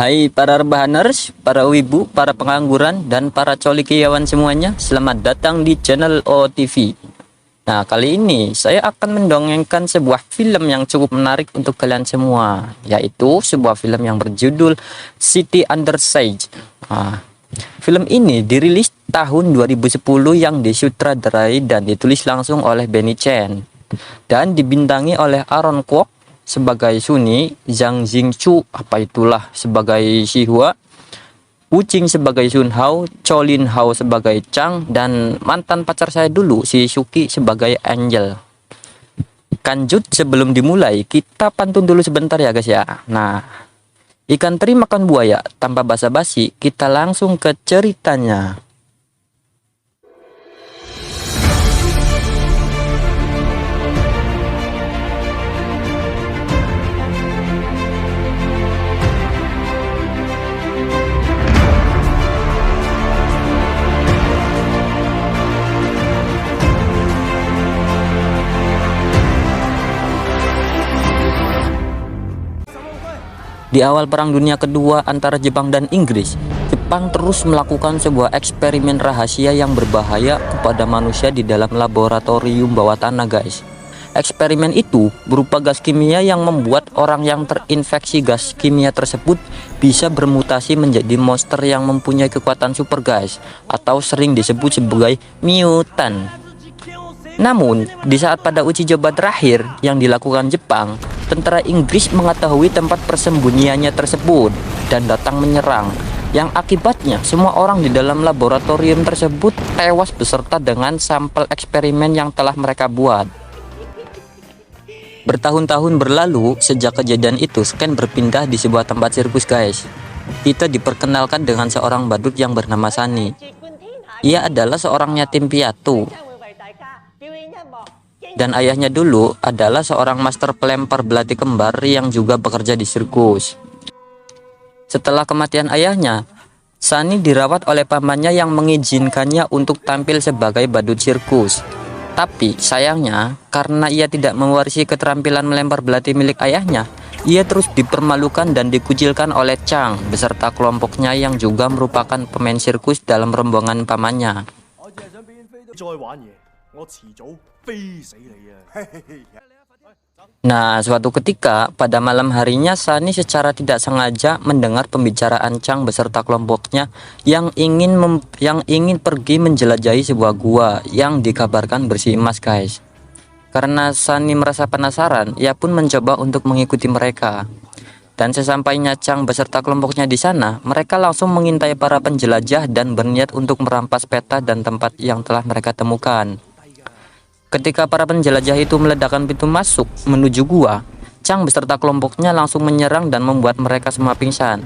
Hai para rebahaners, para wibu, para pengangguran, dan para colikiawan semuanya, selamat datang di channel OTV. Nah, kali ini saya akan mendongengkan sebuah film yang cukup menarik untuk kalian semua, yaitu sebuah film yang berjudul City Under Siege. Nah, film ini dirilis tahun 2010 yang disutradarai dan ditulis langsung oleh Benny Chen dan dibintangi oleh Aaron Kwok sebagai Sunny, Zhang Jingchu sebagai Shihua, Wu Qing sebagai Sun Hao, Cho Lin Hao sebagai Chang, dan mantan pacar saya dulu si Suki sebagai Angel. Lanjut, sebelum dimulai kita pantun dulu sebentar ya guys ya. Nah, ikan teri makan buaya, tanpa basa-basi kita langsung ke ceritanya. Di awal Perang Dunia Kedua antara Jepang dan Inggris, Jepang terus melakukan sebuah eksperimen rahasia yang berbahaya kepada manusia di dalam laboratorium bawah tanah guys. Eksperimen itu berupa gas kimia yang membuat orang yang terinfeksi gas kimia tersebut bisa bermutasi menjadi monster yang mempunyai kekuatan super guys, atau sering disebut sebagai mutant. Namun, di saat pada uji coba terakhir yang dilakukan Jepang, tentara Inggris mengetahui tempat persembunyiannya tersebut dan datang menyerang, yang akibatnya semua orang di dalam laboratorium tersebut tewas beserta dengan sampel eksperimen yang telah mereka buat. Bertahun-tahun berlalu sejak kejadian itu, Scan berpindah di sebuah tempat sirkus guys. Kita diperkenalkan dengan seorang badut yang bernama Sunny. Ia adalah seorang yatim piatu, dan ayahnya dulu adalah seorang master pelempar belati kembar yang juga bekerja di sirkus. Setelah kematian ayahnya, Sunny dirawat oleh pamannya yang mengizinkannya untuk tampil sebagai badut sirkus. Tapi sayangnya, karena ia tidak mewarisi keterampilan melempar belati milik ayahnya, ia terus dipermalukan dan dikucilkan oleh Chang beserta kelompoknya yang juga merupakan pemain sirkus dalam rombongan pamannya. Nah, suatu ketika pada malam harinya, Sunny secara tidak sengaja mendengar pembicaraan Chang beserta kelompoknya yang ingin pergi menjelajahi sebuah gua yang dikabarkan bersih emas guys. Karena Sunny merasa penasaran, ia pun mencoba untuk mengikuti mereka. Dan sesampainya Chang beserta kelompoknya di sana, mereka langsung mengintai para penjelajah dan berniat untuk merampas peta dan tempat yang telah mereka temukan. Ketika para penjelajah itu meledakkan pintu masuk menuju gua, Chang beserta kelompoknya langsung menyerang dan membuat mereka semua pingsan.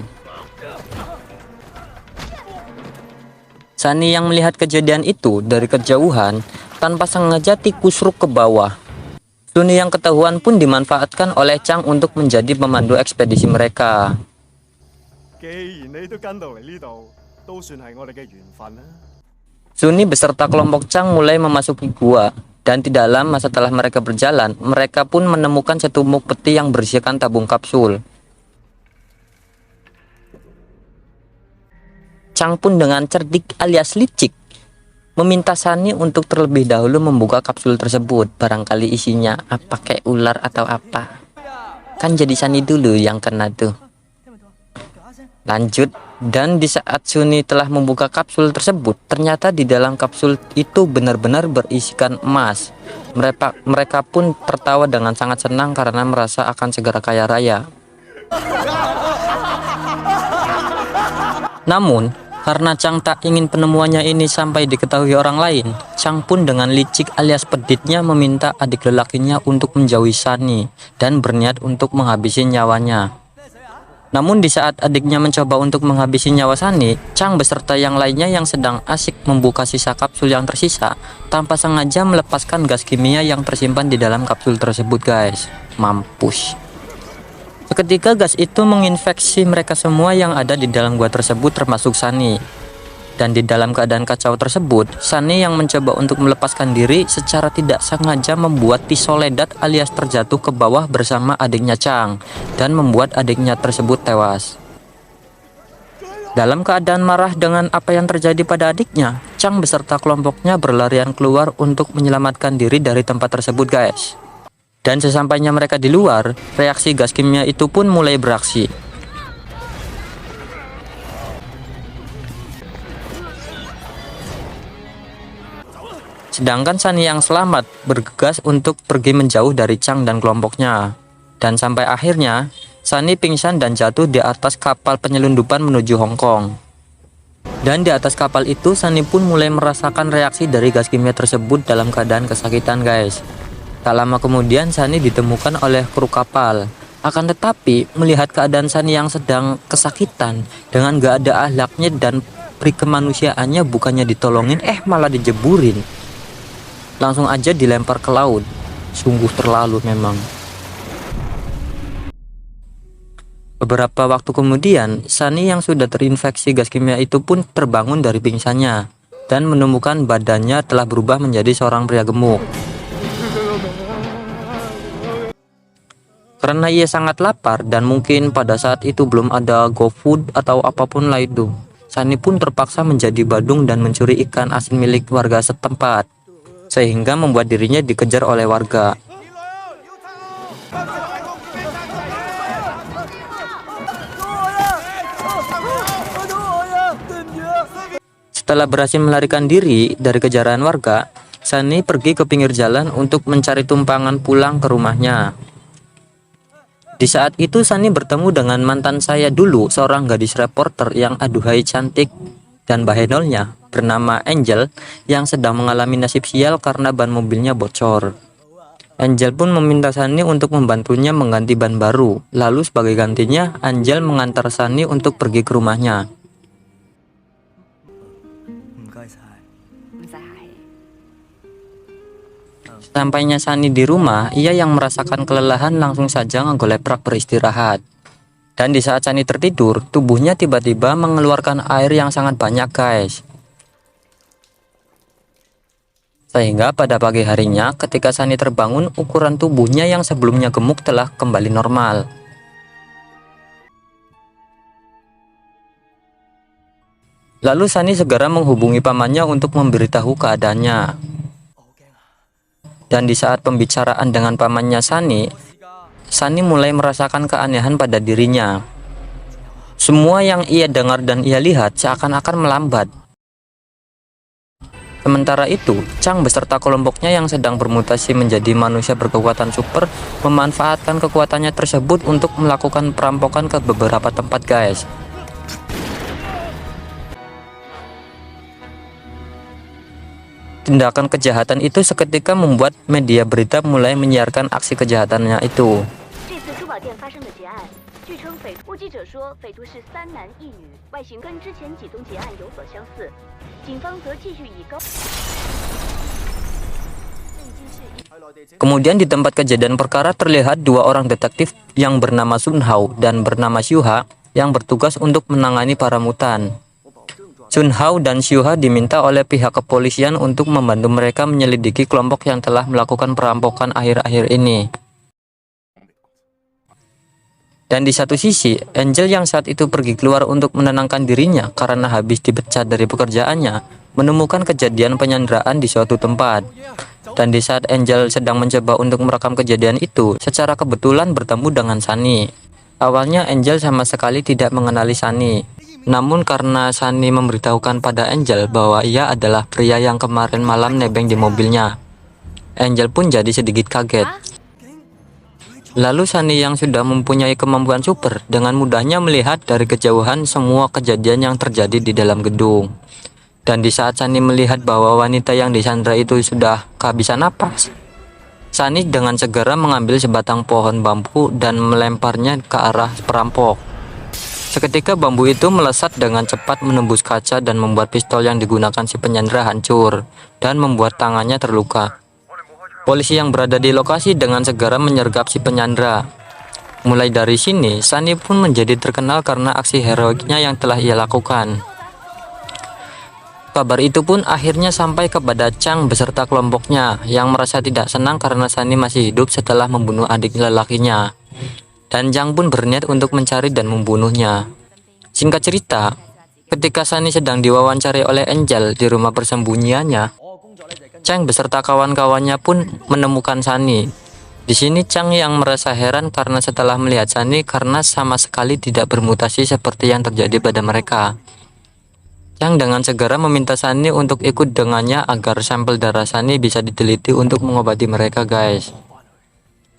Sunny yang melihat kejadian itu dari kejauhan tanpa sengaja tikusruk ke bawah. Sunny yang ketahuan pun dimanfaatkan oleh Chang untuk menjadi pemandu ekspedisi mereka. Sunny beserta kelompok Chang mulai memasuki gua. Dan tidak lama setelah mereka berjalan, mereka pun menemukan setumpuk peti yang berisikan tabung kapsul. Chang pun dengan cerdik alias licik meminta Sunny untuk terlebih dahulu membuka kapsul tersebut. Barangkali isinya apa, kayak ular atau apa. Kan jadi Sunny dulu yang kena tuh. Lanjut, dan di saat Sunny telah membuka kapsul tersebut, ternyata di dalam kapsul itu benar-benar berisikan emas. Mereka pun tertawa dengan sangat senang karena merasa akan segera kaya raya. Namun, karena Chang tak ingin penemuannya ini sampai diketahui orang lain, Chang pun dengan licik alias peditnya meminta adik lelakinya untuk menjauhi Sunny dan berniat untuk menghabisi nyawanya. Namun di saat adiknya mencoba untuk menghabisi nyawa Sunny, Chang beserta yang lainnya yang sedang asik membuka sisa kapsul yang tersisa tanpa sengaja melepaskan gas kimia yang tersimpan di dalam kapsul tersebut guys. Mampus. Seketika gas itu menginfeksi mereka semua yang ada di dalam gua tersebut termasuk Sunny. Dan di dalam keadaan kacau tersebut, Sunny yang mencoba untuk melepaskan diri secara tidak sengaja membuat pisau ledat alias terjatuh ke bawah bersama adiknya Chang dan membuat adiknya tersebut tewas. Dalam keadaan marah dengan apa yang terjadi pada adiknya, Chang beserta kelompoknya berlarian keluar untuk menyelamatkan diri dari tempat tersebut, guys. Dan sesampainya mereka di luar, reaksi gas kimia itu pun mulai beraksi. Sedangkan Sunny yang selamat bergegas untuk pergi menjauh dari Chang dan kelompoknya. Dan sampai akhirnya, Sunny pingsan dan jatuh di atas kapal penyelundupan menuju Hong Kong. Dan di atas kapal itu, Sunny pun mulai merasakan reaksi dari gas kimia tersebut dalam keadaan kesakitan, guys. Tak lama kemudian, Sunny ditemukan oleh kru kapal. Akan tetapi, melihat keadaan Sunny yang sedang kesakitan, dengan gak ada akhlaknya dan perikemanusiaannya, bukannya ditolongin, malah dijeburin. Langsung aja dilempar ke laut. Sungguh terlalu memang. Beberapa waktu kemudian, Sunny yang sudah terinfeksi gas kimia itu pun terbangun dari pingsannya dan menemukan badannya telah berubah menjadi seorang pria gemuk. Karena ia sangat lapar dan mungkin pada saat itu belum ada GoFood atau apapun lah itu, Sunny pun terpaksa menjadi badung dan mencuri ikan asin milik warga setempat, sehingga membuat dirinya dikejar oleh warga. Setelah berhasil melarikan diri dari kejaran warga, Sunny pergi ke pinggir jalan untuk mencari tumpangan pulang ke rumahnya. Di saat itu Sunny bertemu dengan mantan saya dulu, seorang gadis reporter yang aduhai cantik dan bahenolnya bernama Angel, yang sedang mengalami nasib sial karena ban mobilnya bocor. Angel pun meminta Sunny untuk membantunya mengganti ban baru. Lalu sebagai gantinya, Angel mengantar Sunny untuk pergi ke rumahnya. Sampainya Sunny di rumah, ia yang merasakan kelelahan langsung saja ngegoleprak beristirahat. Dan di saat Sunny tertidur, tubuhnya tiba-tiba mengeluarkan air yang sangat banyak, guys. Sehingga pada pagi harinya, ketika Sunny terbangun, ukuran tubuhnya yang sebelumnya gemuk telah kembali normal. Lalu Sunny segera menghubungi pamannya untuk memberitahu keadaannya. Dan di saat pembicaraan dengan pamannya Sunny mulai merasakan keanehan pada dirinya. Semua yang ia dengar dan ia lihat seakan-akan melambat. Sementara itu, Chang beserta kelompoknya yang sedang bermutasi menjadi manusia berkekuatan super memanfaatkan kekuatannya tersebut untuk melakukan perampokan ke beberapa tempat, guys. Tindakan kejahatan itu seketika membuat media berita mulai menyiarkan aksi kejahatannya itu. Kemudian di tempat kejadian perkara terlihat dua orang detektif yang bernama Sun Hao dan bernama Xiu Ha yang bertugas untuk menangani para mutan. Sun Hao dan Xiu Ha diminta oleh pihak kepolisian untuk membantu mereka menyelidiki kelompok yang telah melakukan perampokan akhir-akhir ini. Dan di satu sisi, Angel yang saat itu pergi keluar untuk menenangkan dirinya karena habis dipecat dari pekerjaannya, menemukan kejadian penyanderaan di suatu tempat. Dan di saat Angel sedang mencoba untuk merekam kejadian itu, secara kebetulan bertemu dengan Sunny. Awalnya Angel sama sekali tidak mengenali Sunny. Namun karena Sunny memberitahukan pada Angel bahwa ia adalah pria yang kemarin malam nebeng di mobilnya, Angel pun jadi sedikit kaget. Lalu Sunny yang sudah mempunyai kemampuan super dengan mudahnya melihat dari kejauhan semua kejadian yang terjadi di dalam gedung. Dan di saat Sunny melihat bahwa wanita yang disandra itu sudah kehabisan napas, Sunny dengan segera mengambil sebatang pohon bambu dan melemparnya ke arah perampok. Seketika bambu itu melesat dengan cepat menembus kaca dan membuat pistol yang digunakan si penyandera hancur dan membuat tangannya terluka. Polisi yang berada di lokasi dengan segera menyergap si penyandera. Mulai dari sini, Sunny pun menjadi terkenal karena aksi heroiknya yang telah ia lakukan. Kabar itu pun akhirnya sampai kepada Chang beserta kelompoknya yang merasa tidak senang karena Sunny masih hidup setelah membunuh adik lelakinya. Dan Chang pun berniat untuk mencari dan membunuhnya. Singkat cerita, ketika Sunny sedang diwawancari oleh Angel di rumah persembunyiannya, Chang beserta kawan-kawannya pun menemukan Sunny. Di sini Chang yang merasa heran karena setelah melihat Sunny karena sama sekali tidak bermutasi seperti yang terjadi pada mereka. Chang dengan segera meminta Sunny untuk ikut dengannya agar sampel darah Sunny bisa diteliti untuk mengobati mereka, guys.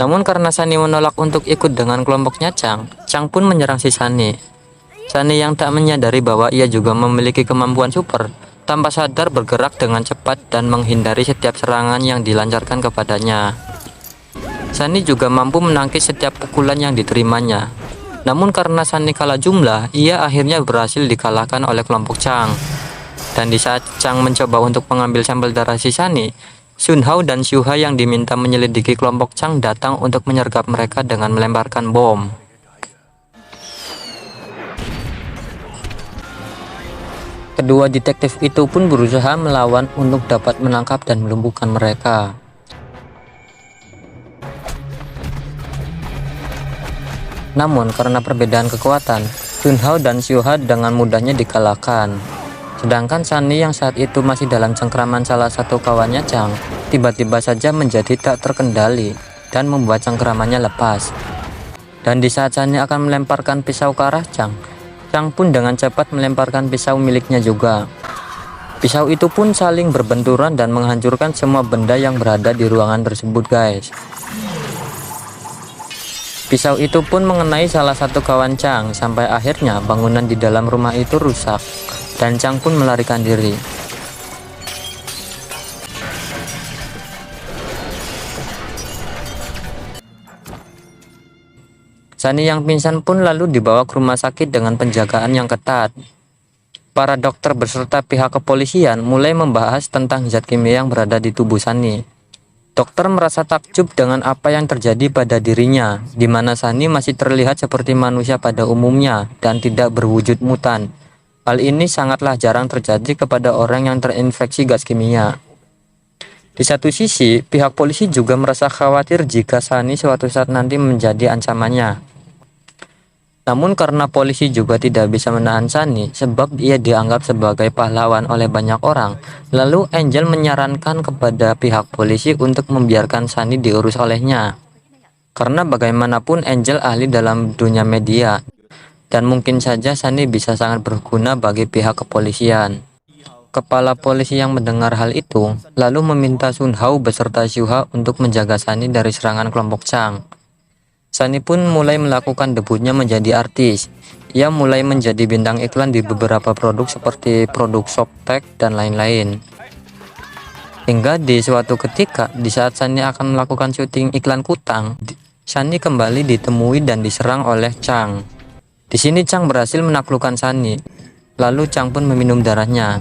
Namun karena Sunny menolak untuk ikut dengan kelompoknya Chang, Chang pun menyerang si Sunny. Sunny yang tak menyadari bahwa ia juga memiliki kemampuan super, tanpa sadar bergerak dengan cepat dan menghindari setiap serangan yang dilancarkan kepadanya. Sunny juga mampu menangkis setiap pukulan yang diterimanya. Namun karena Sunny kalah jumlah, ia akhirnya berhasil dikalahkan oleh kelompok Chang. Dan di saat Chang mencoba untuk mengambil sampel darah si Sunny, Sun Hao dan Xiuha yang diminta menyelidiki kelompok Chang datang untuk menyergap mereka dengan melemparkan bom. Kedua detektif itu pun berusaha melawan untuk dapat menangkap dan melumpuhkan mereka. Namun karena perbedaan kekuatan, Sun Hao dan Xiuha dengan mudahnya dikalahkan. Sedangkan Sunny yang saat itu masih dalam cengkraman salah satu kawannya Chang, tiba-tiba saja menjadi tak terkendali dan membuat cengkramannya lepas. Dan di saat Sunny akan melemparkan pisau ke arah Chang, Chang pun dengan cepat melemparkan pisau miliknya juga. Pisau itu pun saling berbenturan dan menghancurkan semua benda yang berada di ruangan tersebut, guys. Pisau itu pun mengenai salah satu kawan Chang sampai akhirnya bangunan di dalam rumah itu rusak dan Chang pun melarikan diri. Sunny yang pingsan pun lalu dibawa ke rumah sakit dengan penjagaan yang ketat. Para dokter beserta pihak kepolisian mulai membahas tentang zat kimia yang berada di tubuh Sunny. Dokter merasa takjub dengan apa yang terjadi pada dirinya, di mana Sunny masih terlihat seperti manusia pada umumnya dan tidak berwujud mutan. Hal ini sangatlah jarang terjadi kepada orang yang terinfeksi gas kimia. Di satu sisi, pihak polisi juga merasa khawatir jika Sunny suatu saat nanti menjadi ancamannya. Namun karena polisi juga tidak bisa menahan Sunny sebab ia dianggap sebagai pahlawan oleh banyak orang, lalu Angel menyarankan kepada pihak polisi untuk membiarkan Sunny diurus olehnya. Karena bagaimanapun Angel ahli dalam dunia media, dan mungkin saja Sunny bisa sangat berguna bagi pihak kepolisian. Kepala polisi yang mendengar hal itu, lalu meminta Sun Hao beserta Xiuha untuk menjaga Sunny dari serangan kelompok Chang. Sunny pun mulai melakukan debutnya menjadi artis. Ia mulai menjadi bintang iklan di beberapa produk seperti produk Softtek dan lain-lain. Hingga di suatu ketika, di saat Sunny akan melakukan syuting iklan kutang, Sunny kembali ditemui dan diserang oleh Chang. Di sini Chang berhasil menaklukkan Sunny. Lalu Chang pun meminum darahnya.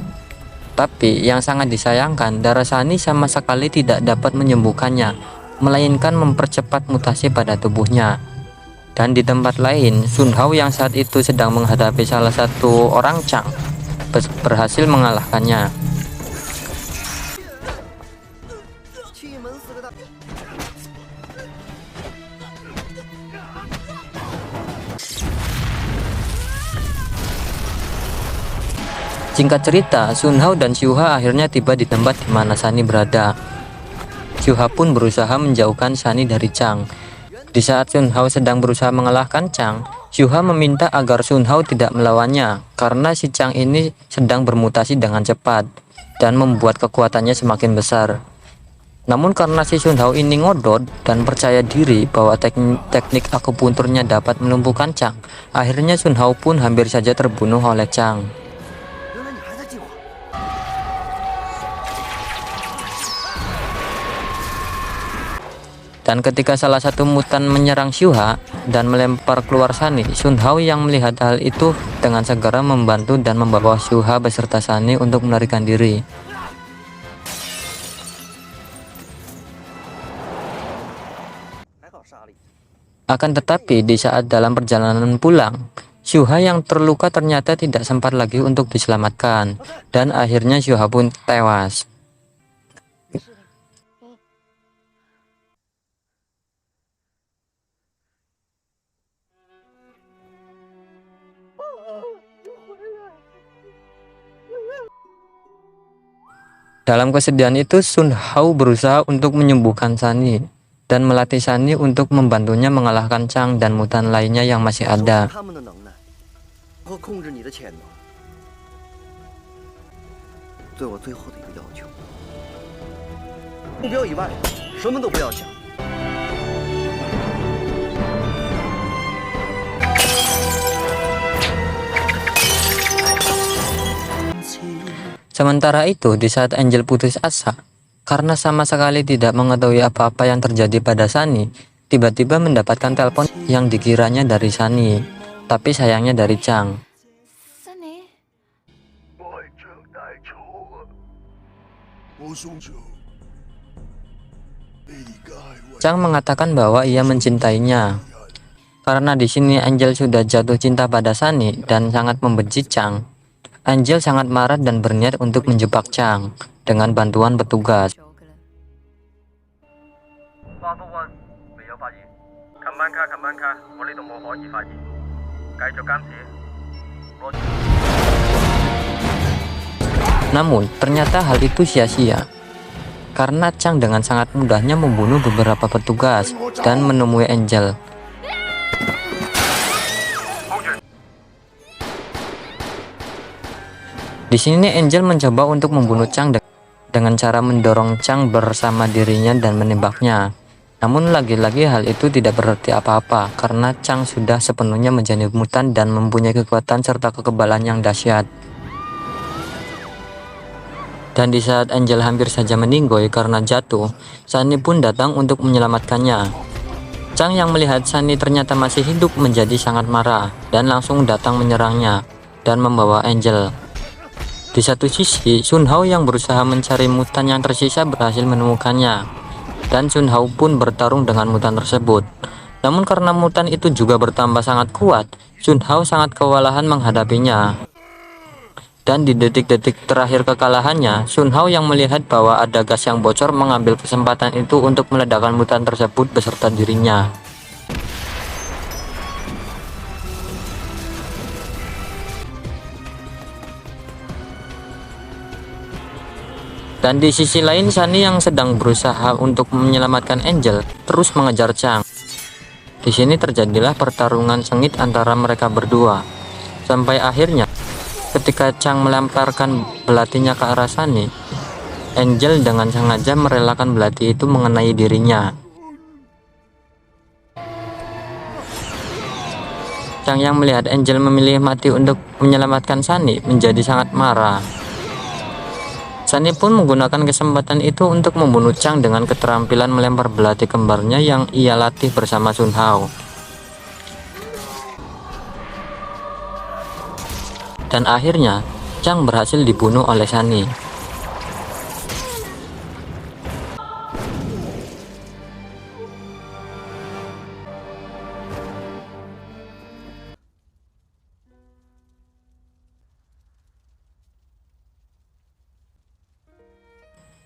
Tapi yang sangat disayangkan, darah Sunny sama sekali tidak dapat menyembuhkannya, melainkan mempercepat mutasi pada tubuhnya. Dan di tempat lain, Sun Hao yang saat itu sedang menghadapi salah satu orang Chang berhasil mengalahkannya. Singkat cerita, Sun Hao dan Xiuha akhirnya tiba di tempat di mana Sunny berada. Xiuha pun berusaha menjauhkan Sunny dari Chang. Di saat Sun Hao sedang berusaha mengalahkan Chang, Xiuha meminta agar Sun Hao tidak melawannya karena si Chang ini sedang bermutasi dengan cepat dan membuat kekuatannya semakin besar. Namun karena si Sun Hao ini ngodot dan percaya diri bahwa teknik akupunturnya dapat melumpuhkan Chang, akhirnya Sun Hao pun hampir saja terbunuh oleh Chang. Dan ketika salah satu mutan menyerang Xiuha dan melempar keluar Sunny, Sun Hao yang melihat hal itu dengan segera membantu dan membawa Xiuha beserta Sunny untuk melarikan diri. Akan tetapi di saat dalam perjalanan pulang, Xiuha yang terluka ternyata tidak sempat lagi untuk diselamatkan, dan akhirnya Xiuha pun tewas. Dalam kesedihan itu, Sun Hao berusaha untuk menyembuhkan Sunny dan melatih Sunny untuk membantunya mengalahkan Chang dan mutan lainnya yang masih ada. 他们的能耐和控制你的潜能，对我最后的一个要求，目标以外什么都不要想。 Sementara itu, di saat Angel putus asa, karena sama sekali tidak mengetahui apa-apa yang terjadi pada Sunny, tiba-tiba mendapatkan telepon yang dikiranya dari Sunny, tapi sayangnya dari Chang. Sunny， Chang mengatakan bahwa ia mencintainya. Karena di sini Angel sudah jatuh cinta pada Sunny dan sangat membenci Chang. Angel sangat marah dan berniat untuk menjebak Chang dengan bantuan petugas. 華福運未有發現，近班卡，我呢度冇可疑發現，繼續監視。攞住。 Namun, ternyata hal itu sia-sia. Karena Chang dengan sangat mudahnya membunuh beberapa petugas dan menemui Angel. Di sini Angel mencoba untuk membunuh Chang dengan cara mendorong Chang bersama dirinya dan menembaknya. Namun lagi-lagi hal itu tidak berarti apa-apa karena Chang sudah sepenuhnya menjadi mutan dan mempunyai kekuatan serta kekebalan yang dahsyat. Dan di saat Angel hampir saja meninggoy karena jatuh, Sunny pun datang untuk menyelamatkannya. Chang yang melihat Sunny ternyata masih hidup menjadi sangat marah dan langsung datang menyerangnya dan membawa Angel. Di satu sisi, Sun Hao yang berusaha mencari mutan yang tersisa berhasil menemukannya, dan Sun Hao pun bertarung dengan mutan tersebut. Namun karena mutan itu juga bertambah sangat kuat, Sun Hao sangat kewalahan menghadapinya. Dan di detik-detik terakhir kekalahannya, Sun Hao yang melihat bahwa ada gas yang bocor mengambil kesempatan itu untuk meledakkan mutan tersebut beserta dirinya. Dan di sisi lain, Sunny yang sedang berusaha untuk menyelamatkan Angel terus mengejar Chang. Di sini terjadilah pertarungan sengit antara mereka berdua. Sampai akhirnya, ketika Chang melemparkan belatinya ke arah Sunny, Angel dengan sengaja merelakan belati itu mengenai dirinya. Chang yang melihat Angel memilih mati untuk menyelamatkan Sunny menjadi sangat marah. Sunny pun menggunakan kesempatan itu untuk membunuh Chang dengan keterampilan melempar belati kembarnya yang ia latih bersama Sun Hao. Dan akhirnya, Chang berhasil dibunuh oleh Sunny.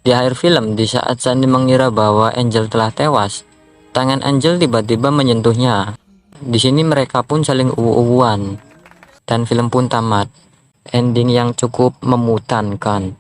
Di akhir film, di saat Sunny mengira bahwa Angel telah tewas, tangan Angel tiba-tiba menyentuhnya. Di sini mereka pun saling uwu-uwuan, dan film pun tamat. Ending yang cukup memutankan.